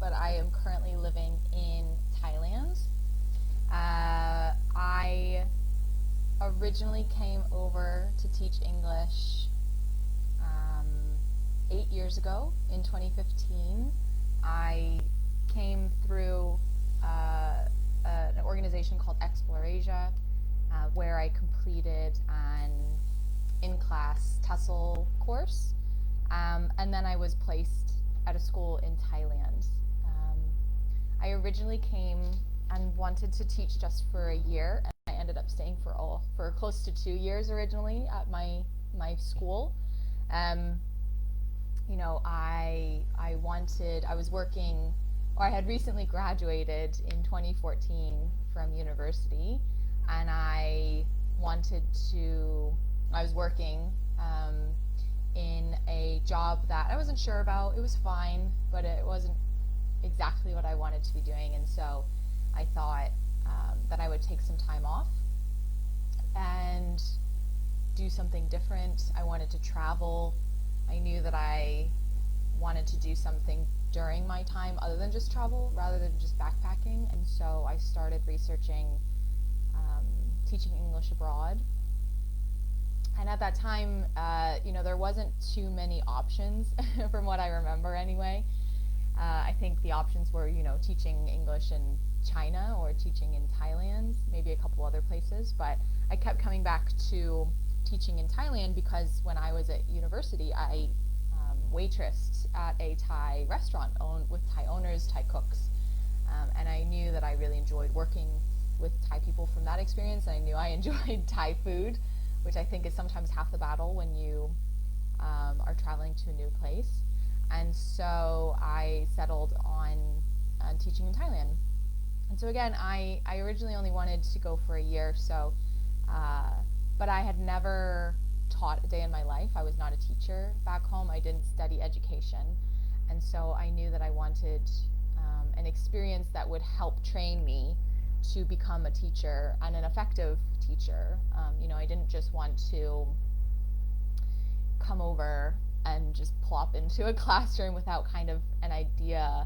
but I am currently living in Thailand. I originally came over to teach English 8 years ago in 2015. I came through an organization called Xplore, where I completed an in-class TESOL course, and then I was placed at a school in Thailand. I originally came and wanted to teach just for a year, and I ended up staying for close to 2 years originally at my school. I had recently graduated in 2014 from university, and I was working in a job that I wasn't sure about. It was fine, but it wasn't exactly what I wanted to be doing, and so I thought that I would take some time off and do something different. I wanted to travel. I knew that I wanted to do something during my time other than just travel, rather than just backpacking, and so I started researching teaching English abroad. And at that time, there wasn't too many options from what I remember anyway. I think the options were, teaching English in China or teaching in Thailand, maybe a couple other places, but I kept coming back to teaching in Thailand because when I was at university, I waitressed at a Thai restaurant with Thai owners, Thai cooks, and I knew that I really enjoyed working with Thai people from that experience, and I knew I enjoyed Thai food, which I think is sometimes half the battle when you are traveling to a new place. And so I settled on teaching in Thailand. And so again, I originally only wanted to go for a year, but I had never taught a day in my life. I was not a teacher back home. I didn't study education. And so I knew that I wanted an experience that would help train me to become a teacher and an effective teacher. I didn't just want to come over and just plop into a classroom without kind of an idea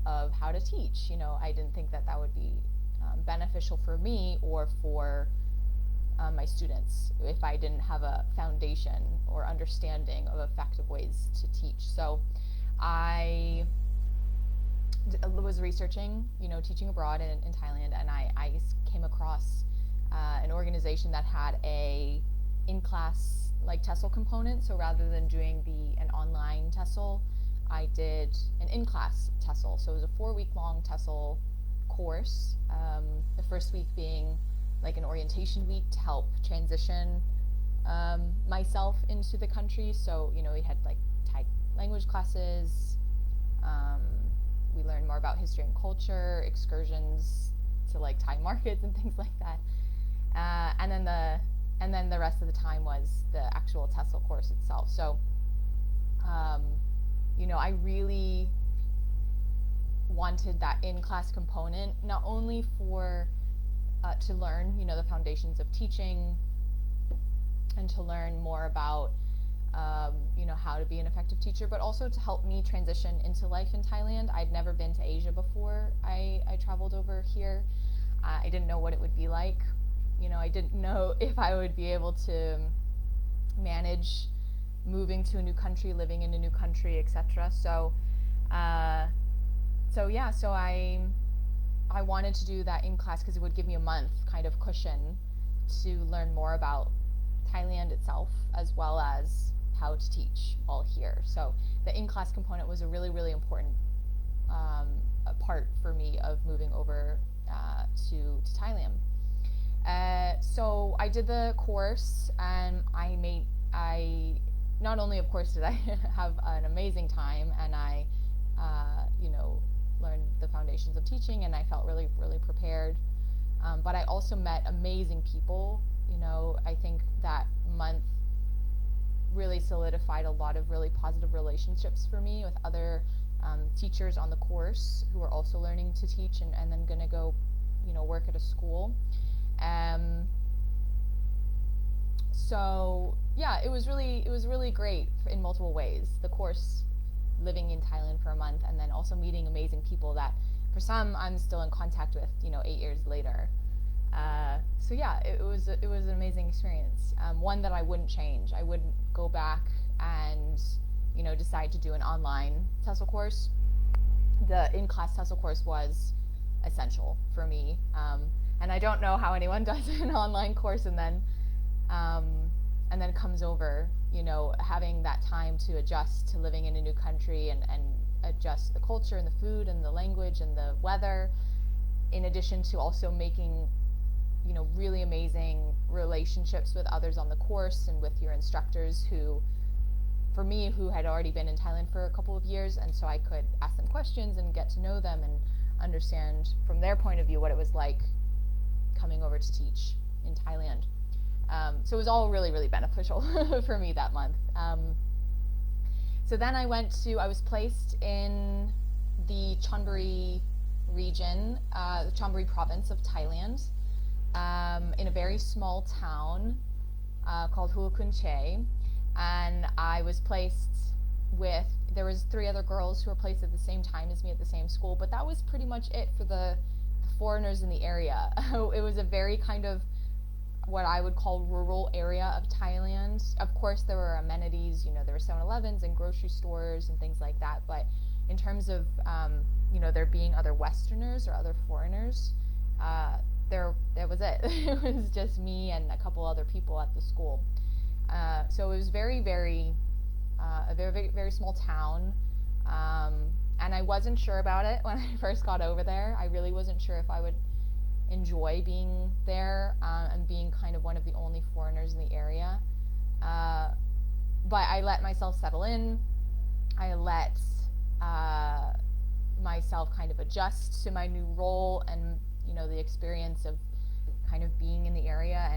of how to teach. I didn't think that would be beneficial for me or for my students if I didn't have a foundation or understanding of effective ways to teach. So I was researching, teaching abroad in Thailand, and I came across an organization that had a in-class TESOL component. So rather than doing an online TESOL, I did an in-class TESOL. So it was a 4-week-long TESOL course. The first week being an orientation week to help transition myself into the country. So we had Thai language classes. We learned more about history and culture, excursions to Thai markets and things like that. And then the rest of the time was the actual TESOL course itself. So, I really wanted that in-class component, not only for to learn, the foundations of teaching and to learn more about, how to be an effective teacher, but also to help me transition into life in Thailand. I'd never been to Asia before I traveled over here. I didn't know what it would be like. I didn't know if I would be able to manage moving to a new country, living in a new country, etc. So I wanted to do that in class because it would give me a month kind of cushion to learn more about Thailand itself, as well as how to teach all here. So the in-class component was a really, really important a part for me of moving over to Thailand. So I did the course, and I not only, of course, did I have an amazing time, and I learned the foundations of teaching, and I felt really, really prepared, but I also met amazing people. I think that month really solidified a lot of really positive relationships for me with other teachers on the course who are also learning to teach and then going to go work at a school. So yeah, it was really great in multiple ways. The course living in Thailand for a month, and then also meeting amazing people that for some I'm still in contact with, 8 years later. So yeah, it was an amazing experience. One that I wouldn't change. I wouldn't go back and decide to do an online TESOL course. The in-class TESOL course was essential for me, and I don't know how anyone does an online course and then comes over. Having that time to adjust to living in a new country and adjust to the culture and the food and the language and the weather, in addition to also making really amazing relationships with others on the course and with your instructors who had already been in Thailand for a couple of years, and so I could ask them questions and get to know them and understand from their point of view what it was like coming over to teach in Thailand. So it was all really, really beneficial for me that month. So then I was placed in the Chonburi region, the Chonburi province of Thailand, in a very small town called Hulakunche. And I was placed there was 3 other girls who were placed at the same time as me at the same school, but that was pretty much it for the foreigners in the area. It was a very kind of what I would call rural area of Thailand. Of course, there were amenities, there were 7-Elevens and grocery stores and things like that, but in terms of, there being other Westerners or other foreigners, that was it. It was just me and a couple other people at the school. So it was very, very, a very, very, very small town, and I wasn't sure about it when I first got over there. I really wasn't sure if I would enjoy being there and being kind of one of the only foreigners in the area. But I let myself settle in. I let myself kind of adjust to my new role and the experience of kind of being in the area,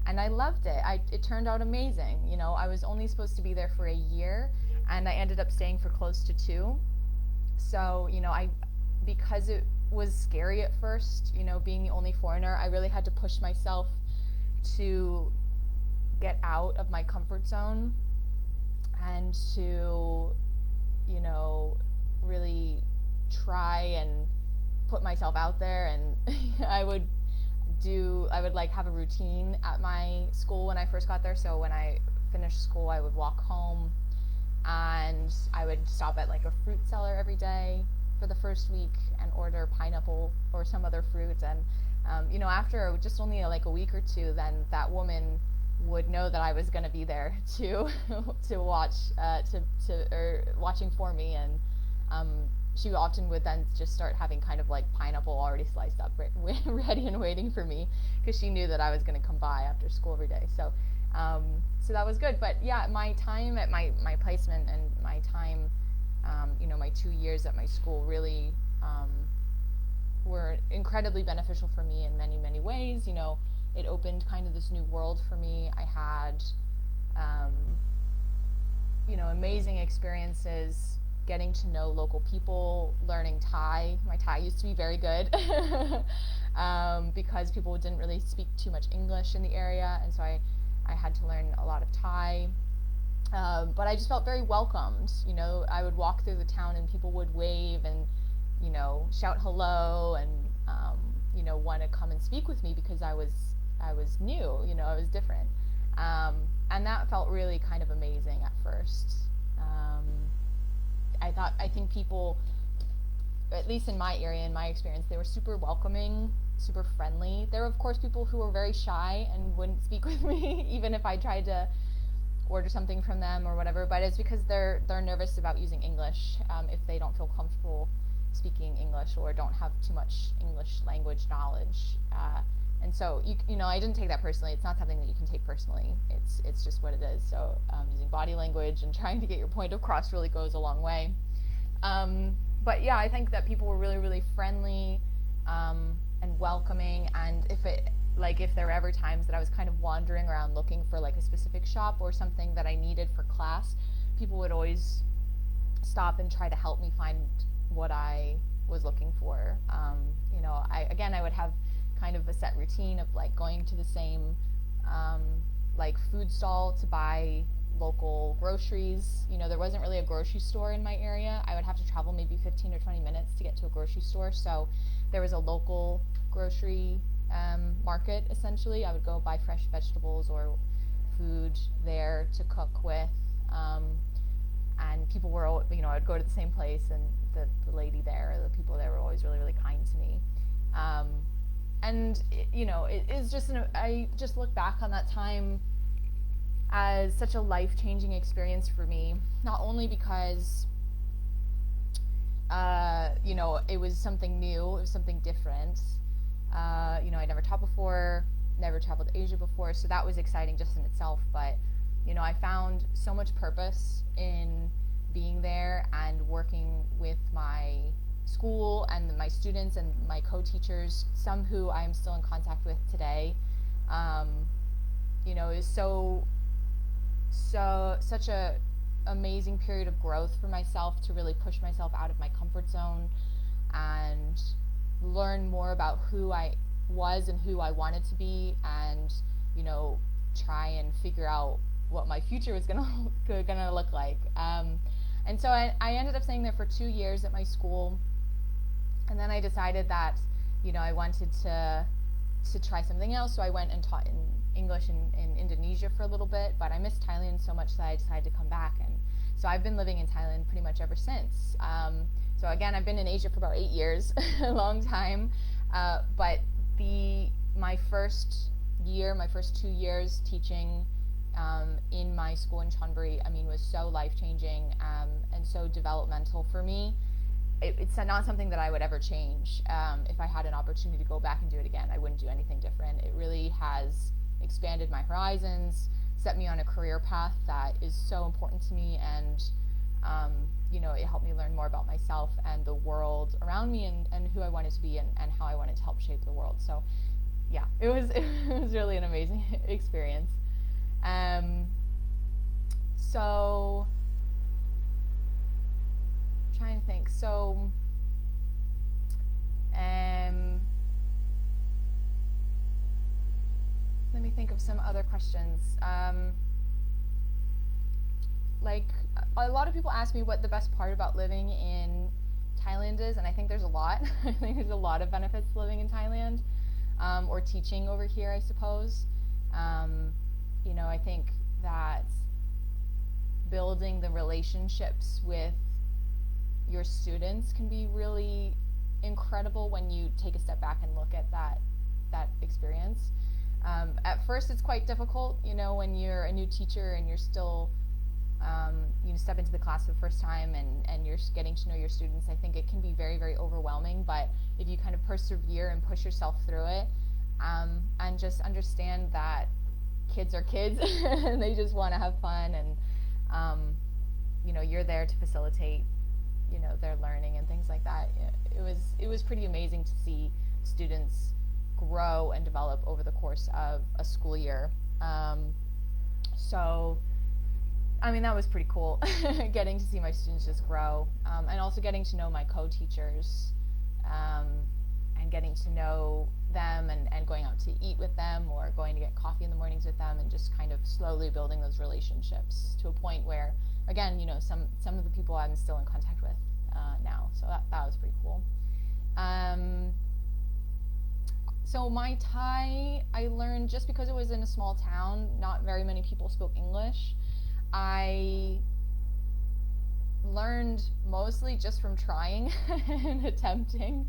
and I loved it. It turned out amazing. I was only supposed to be there for a year, and I ended up staying for close to 2. So because it was scary at first, being the only foreigner, I really had to push myself to get out of my comfort zone and to really try and put myself out there. And I would have a routine at my school when I first got there. So when I finished school, I would walk home and I would stop at like a fruit seller every day for the first week and order pineapple or some other fruit. And after just only like a week or 2, then that woman would know that I was going to be there to watch watching for me, and she often would then just start having kind of like pineapple already sliced up ready and waiting for me, because she knew that I was going to come by after school every day. So that was good. But yeah, my time at my placement and my time my 2 years at my school really were incredibly beneficial for me in many, many ways. It opened kind of this new world for me. I had amazing experiences getting to know local people, learning Thai. My Thai used to be very good because people didn't really speak too much English in the area, and so I had to learn a lot of Thai. But I just felt very welcomed. I would walk through the town and people would wave and, shout hello and, want to come and speak with me because I was new, I was different. And that felt really kind of amazing at first. I think people, at least in my area, in my experience, they were super welcoming, super friendly. There were, of course, people who were very shy and wouldn't speak with me, even if I tried to order something from them or whatever, but it's because they're nervous about using English if they don't feel comfortable speaking English or don't have too much English language knowledge. And so I didn't take that personally. It's not something that you can take personally. It's just what it is. So using body language and trying to get your point across really goes a long way. But yeah, I think that people were really, really friendly and welcoming. And if there were ever times that I was kind of wandering around looking for like a specific shop or something that I needed for class, people would always stop and try to help me find what I was looking for. I would have kind of a set routine of like going to the same like food stall to buy local groceries. There wasn't really a grocery store in my area. I would have to travel maybe 15 or 20 minutes to get to a grocery store. So there was a local grocery market, essentially. I would go buy fresh vegetables or food there to cook with. And people were, I'd go to the same place, and the lady there, the people there were always really, really kind to me. And it is just, I just look back on that time as such a life-changing experience for me, not only because, it was something new, it was something different. I'd never taught before, never traveled to Asia before, so that was exciting just in itself, but, I found so much purpose in being there and working with my school and my students and my co-teachers, some who I'm still in contact with today. Is such a amazing period of growth for myself to really push myself out of my comfort zone and learn more about who I was and who I wanted to be, and try and figure out what my future was gonna look like. And so I ended up staying there for 2 years at my school, and then I decided that I wanted to try something else. So I went and taught in English in Indonesia for a little bit, but I missed Thailand so much that I decided to come back, and so I've been living in Thailand pretty much ever since. So again, I've been in Asia for about 8 years, a long time, but my first 2 years teaching in my school in Chonburi, was so life-changing and so developmental for me. It's not something that I would ever change. If I had an opportunity to go back and do it again, I wouldn't do anything different. It really has expanded my horizons, set me on a career path that is so important to me, and it helped me learn more about myself and the world around me, and who I wanted to be, and how I wanted to help shape the world. So yeah, it was really an amazing experience. So I'm trying to think. So let me think of some other questions. Like, a lot of people ask me what the best part about living in Thailand is, and I think there's a lot. I think there's a lot of benefits to living in Thailand, or teaching over here, I suppose. I think that building the relationships with your students can be really incredible when you take a step back and look at that experience. At first, it's quite difficult, when you're a new teacher and you're still, step into the class for the first time and you're getting to know your students. I think it can be very, very overwhelming, but if you kind of persevere and push yourself through it, and just understand that kids are kids and they just want to have fun, and you're there to facilitate their learning and things like that. It was pretty amazing to see students grow and develop over the course of a school year. So that was pretty cool, getting to see my students just grow, and also getting to know my co-teachers, and getting to know them, and going out to eat with them, or going to get coffee in the mornings with them, and just kind of slowly building those relationships to a point where, again, some of the people I'm still in contact with now. So that was pretty cool. So my Thai, I learned just because it was in a small town, not very many people spoke English. I learned mostly just from trying and attempting,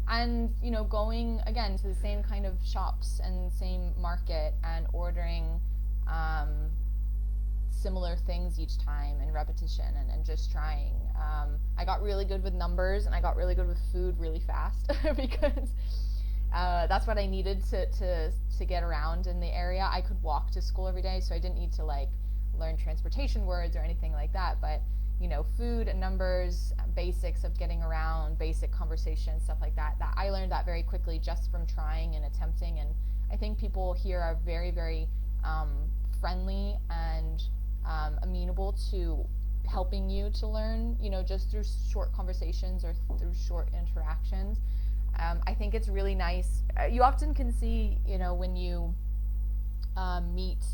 and going again to the same kind of shops and same market and ordering similar things each time, and repetition, and just trying. I got really good with numbers, and I got really good with food really fast because that's what I needed to get around in the area. I could walk to school every day, so I didn't need to learn transportation words or anything like that, but food and numbers, basics of getting around, basic conversation, stuff like that I learned that very quickly just from trying and attempting. And I think people here are very, very friendly and amenable to helping you to learn, just through short conversations or through short interactions. I think it's really nice. You often can see, when you meet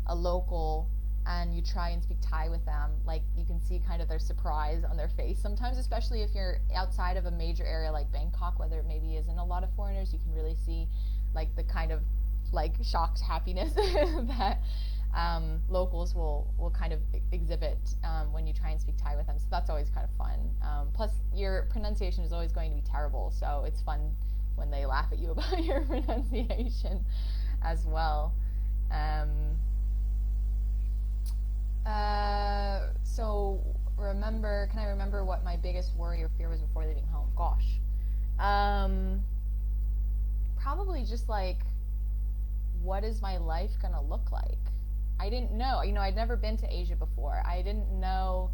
a local, and you try and speak Thai with them, like you can see kind of their surprise on their face sometimes, especially if you're outside of a major area like Bangkok, where there maybe isn't a lot of foreigners. You can really see like the kind of like shocked happiness that locals will kind of exhibit when you try and speak Thai with them. So that's always kind of fun. Plus, your pronunciation is always going to be terrible, so it's fun when they laugh at you about your pronunciation as well. So can I remember what my biggest worry or fear was before leaving home? Gosh. Probably just like, what is my life gonna look like? I didn't know. I'd never been to Asia before. I didn't know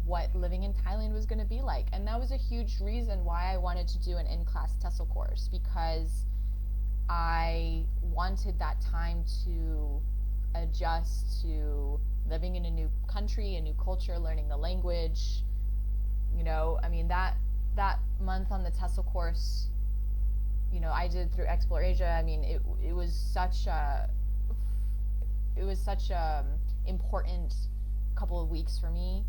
what living in Thailand was gonna be like. And that was a huge reason why I wanted to do an in-class TESOL course, because I wanted that time to adjust to living in a new country, a new culture, learning the language. That month on the TESOL course, I did through Xplore Asia. It was such a important couple of weeks for me,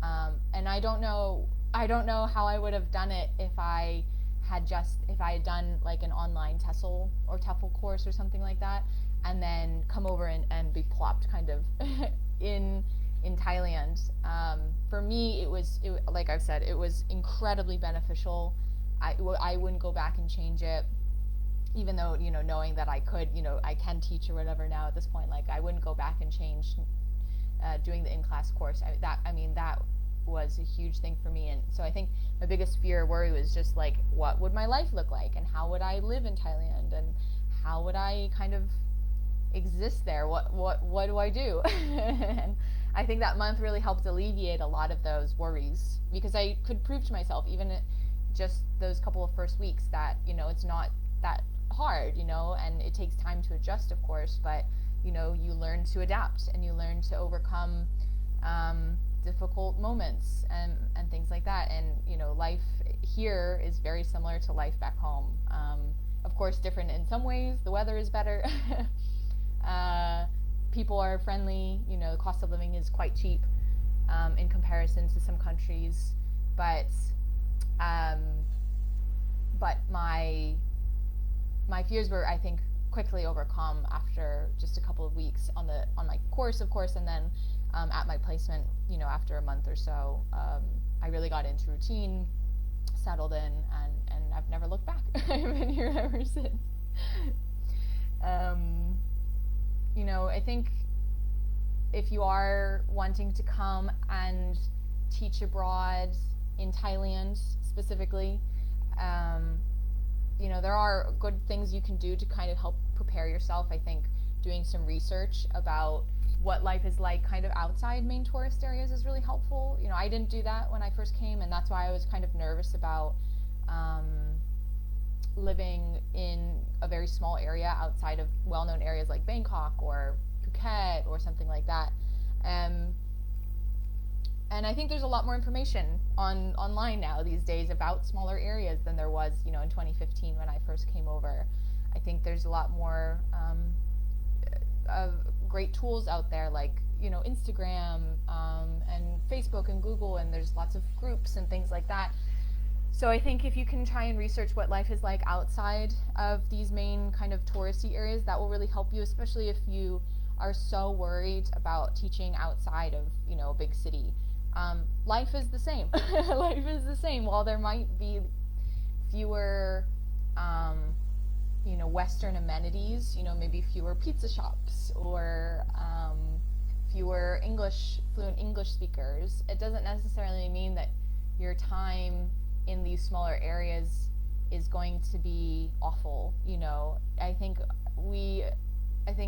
and I don't know how I would have done it if I had done like an online TESOL or TEFL course or something like that, and then come over and be plopped kind of in Thailand. For me, like I've said, it was incredibly beneficial. I wouldn't go back and change it, even though, knowing that I could, I can teach or whatever now at this point. Like, I wouldn't go back and change doing the in-class course. That was a huge thing for me. And so I think my biggest fear or worry was just like, what would my life look like, and how would I live in Thailand, and how would I kind of exist there? What do I do? And I think that month really helped alleviate a lot of those worries, because I could prove to myself, even just those couple of first weeks, that it's not that hard, and it takes time to adjust, of course, but you learn to adapt, and you learn to overcome difficult moments and things like that. And life here is very similar to life back home. Of course, different in some ways. The weather is better. People are friendly. The cost of living is quite cheap in comparison to some countries, but my fears were, I think, quickly overcome after just a couple of weeks on my course, of course, and then at my placement, after a month or so, I really got into routine, settled in, and I've never looked back. I've been here ever since. I think if you are wanting to come and teach abroad in Thailand specifically, there are good things you can do to kind of help prepare yourself. I think doing some research about what life is like kind of outside main tourist areas is really helpful. I didn't do that when I first came, and that's why I was kind of nervous about living in a very small area outside of well-known areas like Bangkok or Phuket or something like that. And I think there's a lot more information online now these days about smaller areas than there was, in 2015 when I first came over. I think there's a lot more great tools out there, like Instagram and Facebook and Google, and there's lots of groups and things like that. So I think if you can try and research what life is like outside of these main kind of touristy areas, that will really help you, especially if you are so worried about teaching outside of a big city. Life is the same. Life is the same. While there might be fewer Western amenities, maybe fewer pizza shops or fewer fluent English speakers, it doesn't necessarily mean that your time in these smaller areas is going to be awful. I think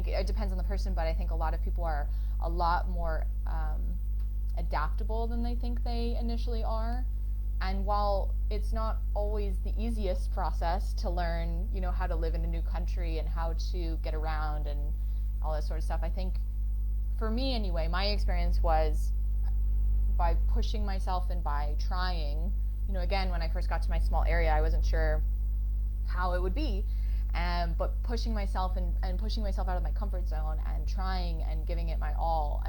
it depends on the person, but I think a lot of people are a lot more adaptable than they think they initially are. And while it's not always the easiest process to learn, how to live in a new country and how to get around and all that sort of stuff, I think for me anyway, my experience was by pushing myself and by trying. Again, when I first got to my small area, I wasn't sure how it would be, but pushing myself and pushing myself out of my comfort zone and trying and giving it my all,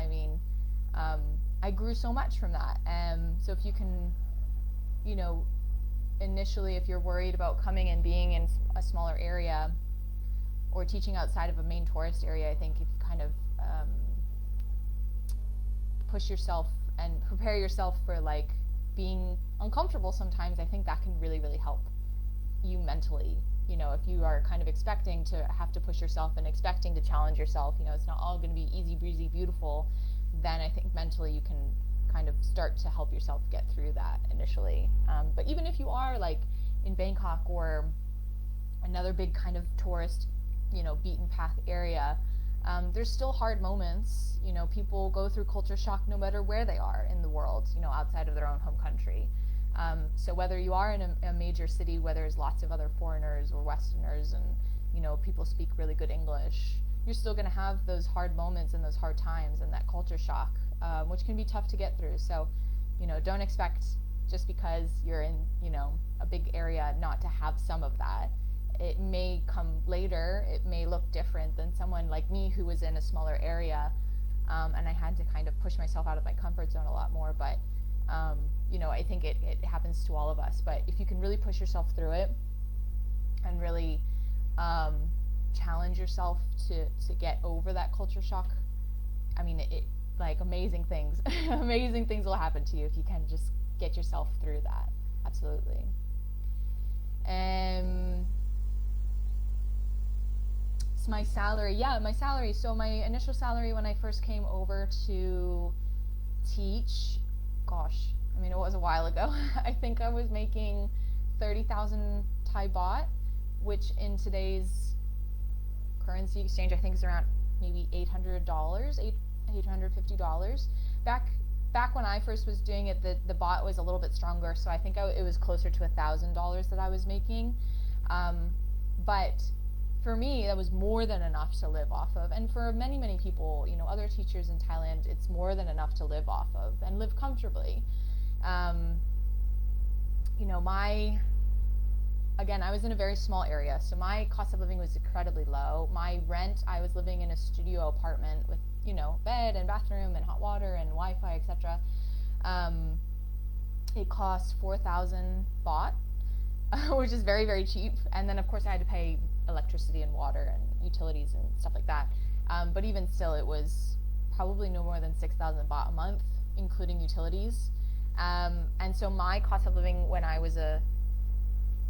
I grew so much from that. So if you can, you know, initially, if you're worried about coming and being in a smaller area or teaching outside of a main tourist area, I think if you kind of push yourself and prepare yourself for like being uncomfortable sometimes, I think that can really, really help you mentally. You know, if you are kind of expecting to have to push yourself and expecting to challenge yourself, you know, it's not all going to be easy breezy beautiful, then I think mentally you can kind of start to help yourself get through that initially. But even if you are like in Bangkok or another big kind of tourist, you know, beaten path area, there's still hard moments. You know, people go through culture shock no matter where they are in the world, you know, outside of their own home country. So whether you are in a major city where there's lots of other foreigners or Westerners and, you know, people speak really good English, you're still going to have those hard moments and those hard times and that culture shock, which can be tough to get through. So, you know, don't expect just because you're in, you know, a big area not to have some of that. It may come later. It may look different than someone like me who was in a smaller area, and I had to kind of push myself out of my comfort zone a lot more. But, you know, I think it happens to all of us. But if you can really push yourself through it and really challenge yourself to get over that culture shock, I mean, it like amazing things amazing things will happen to you if you can just get yourself through that. Absolutely. So my salary, so my initial salary when I first came over to teach, gosh, I mean, it was a while ago. I think I was making 30,000 Thai baht, which in today's currency exchange I think is around maybe $850. Back when I first was doing it, the baht was a little bit stronger, so I think it was closer to $1,000 that I was making. But for me, that was more than enough to live off of. And for many, many people, you know, other teachers in Thailand, it's more than enough to live off of and live comfortably. You know, again, I was in a very small area, so my cost of living was incredibly low. My rent, I was living in a studio apartment with, you know, bed and bathroom and hot water and Wi-Fi, etc. It cost 4,000 baht, which is very, very cheap. And then, of course, I had to pay electricity and water and utilities and stuff like that. But even still, it was probably no more than 6,000 baht a month, including utilities. And so my cost of living when I was a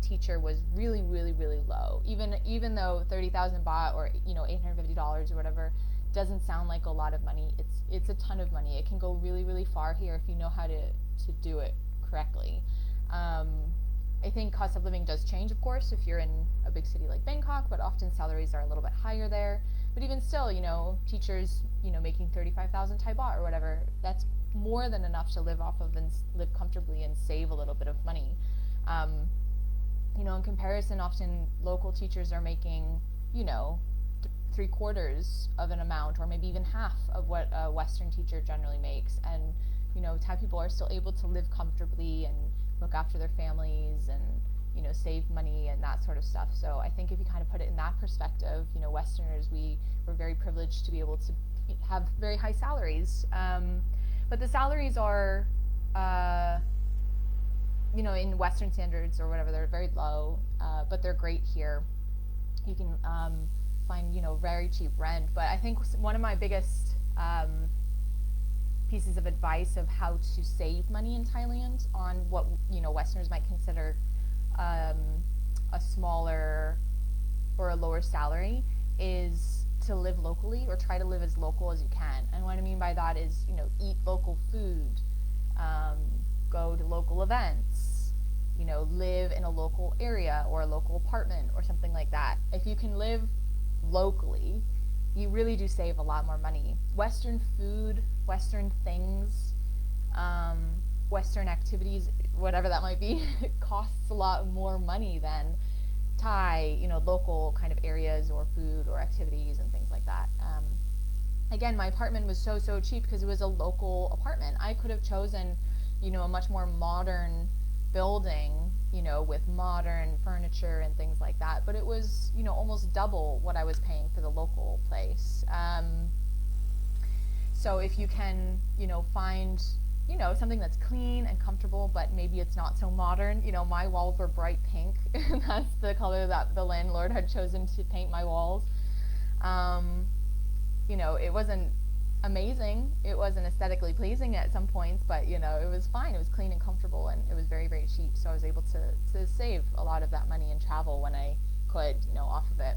teacher was really, really, really low. Even though 30,000 baht or, you know, $850 or whatever doesn't sound like a lot of money, it's a ton of money. It can go really, really far here if you know how to do it correctly. I think cost of living does change, of course, if you're in a big city like Bangkok, but often salaries are a little bit higher there. But even still, you know, teachers, you know, making 35,000 Thai baht or whatever, that's more than enough to live off of and live comfortably and save a little bit of money. You know, in comparison, often local teachers are making, you know, 3/4 of an amount or maybe even half of what a Western teacher generally makes. And, you know, Thai people are still able to live comfortably and look after their families and, you know, save money and that sort of stuff. So I think if you kind of put it in that perspective, you know, Westerners, we're very privileged to be able to have very high salaries. But the salaries are, you know, in Western standards or whatever, they're very low, but they're great here. You can find, you know, very cheap rent. But I think one of my biggest pieces of advice of how to save money in Thailand on what, you know, Westerners might consider a smaller or a lower salary is to live locally or try to live as local as you can. And what I mean by that is, you know, eat local food, go to local events, you know, live in a local area or a local apartment or something like that. If you can live locally, you really do save a lot more money. Western food, Western things, Western activities, whatever that might be, costs a lot more money than Thai, you know, local kind of areas or food or activities and things like that. Again, my apartment was so cheap because it was a local apartment. I could have chosen, you know, a much more modern building, you know, with modern furniture and things like that, but it was, you know, almost double what I was paying for the local place. So if you can, find, something that's clean and comfortable, but maybe it's not so modern. My walls were bright pink, and that's the color that the landlord had chosen to paint my walls. It wasn't amazing. It wasn't aesthetically pleasing at some points, but it was fine. It was clean and comfortable, and it was very, very cheap. So I was able to save a lot of that money in travel when I could, off of it.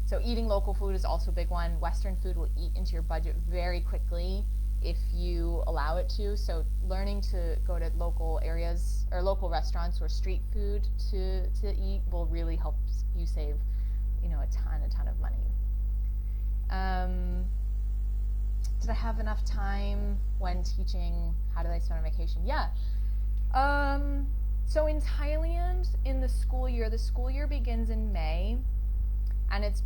So eating local food is also a big one. Western food will eat into your budget very quickly if you allow it to. So learning to go to local areas or local restaurants or street food to eat will really help you save, a ton of money. Did I have enough time when teaching how did I spend on vacation? Yeah. So in Thailand, in the school year begins in May, and it's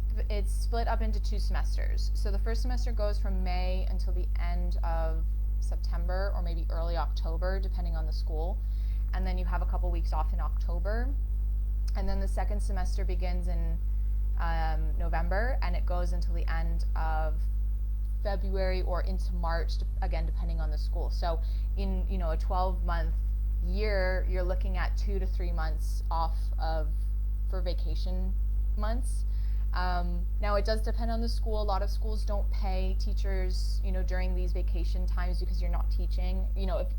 split up into 2 semesters. So the first semester goes from May until the end of September or maybe early October, depending on the school. And then you have a couple weeks off in October. And then the second semester begins in November, and it goes until the end of February or into March, again, depending on the school. So in, a 12-month year, you're looking at 2 to 3 months off for vacation months. Now it does depend on the school. A lot of schools don't pay teachers, during these vacation times because you're not teaching.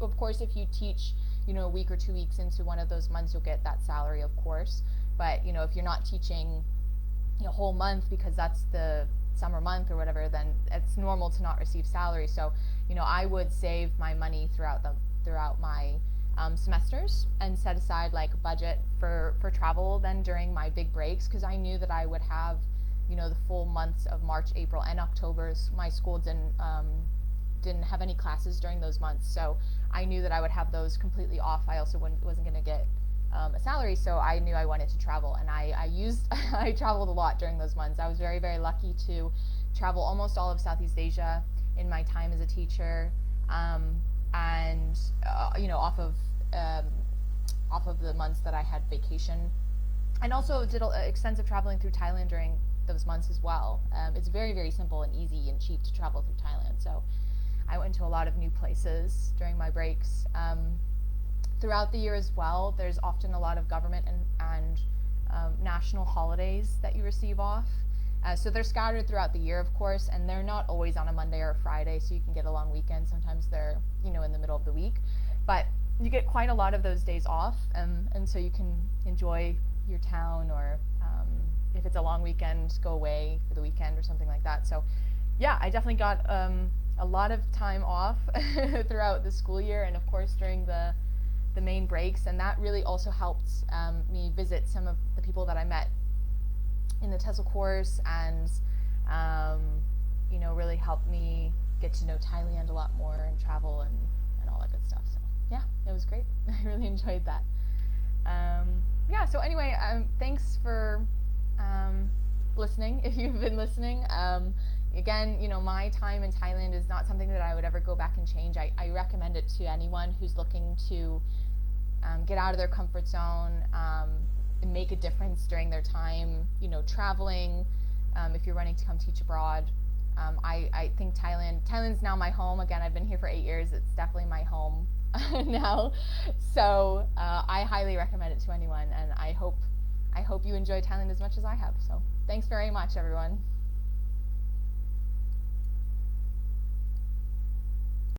Of course, if you teach, a week or 2 weeks into one of those months, you'll get that salary, of course. But, if you're not teaching a whole month because that's the summer month or whatever, then it's normal to not receive salary. So, I would save my money throughout my semesters and set aside like a budget for travel then during my big breaks, because I knew that I would have, the full months of March, April, and October. My school didn't have any classes during those months, so I knew that I would have those completely off. I also wasn't going to get a salary, so I knew I wanted to travel, and I traveled a lot during those months. I was very, very lucky to travel almost all of Southeast Asia in my time as a teacher, and off of the months that I had vacation, and also did extensive traveling through Thailand during those months as well. It's very, very simple and easy and cheap to travel through Thailand, so I went to a lot of new places during my breaks. Throughout the year as well, there's often a lot of government and national holidays that you receive off. So they're scattered throughout the year, of course, and they're not always on a Monday or a Friday, so you can get a long weekend. Sometimes they're, in the middle of the week. But you get quite a lot of those days off, and so you can enjoy your town, or if it's a long weekend, go away for the weekend or something like that. So yeah, I definitely got a lot of time off throughout the school year, and of course during the main breaks, and that really also helped me visit some of the people that I met in the TESOL course, and really helped me get to know Thailand a lot more and travel and all that good stuff. So yeah, it was great. I really enjoyed that. So anyway, thanks for listening, if you've been listening. Again, my time in Thailand is not something that I would ever go back and change. I recommend it to anyone who's looking to get out of their comfort zone and make a difference during their time, traveling. If you're running to come teach abroad, I think Thailand's now my home. Again, I've been here for 8 years. It's definitely my home now. So I highly recommend it to anyone, and I hope you enjoy Thailand as much as I have. So thanks very much, everyone.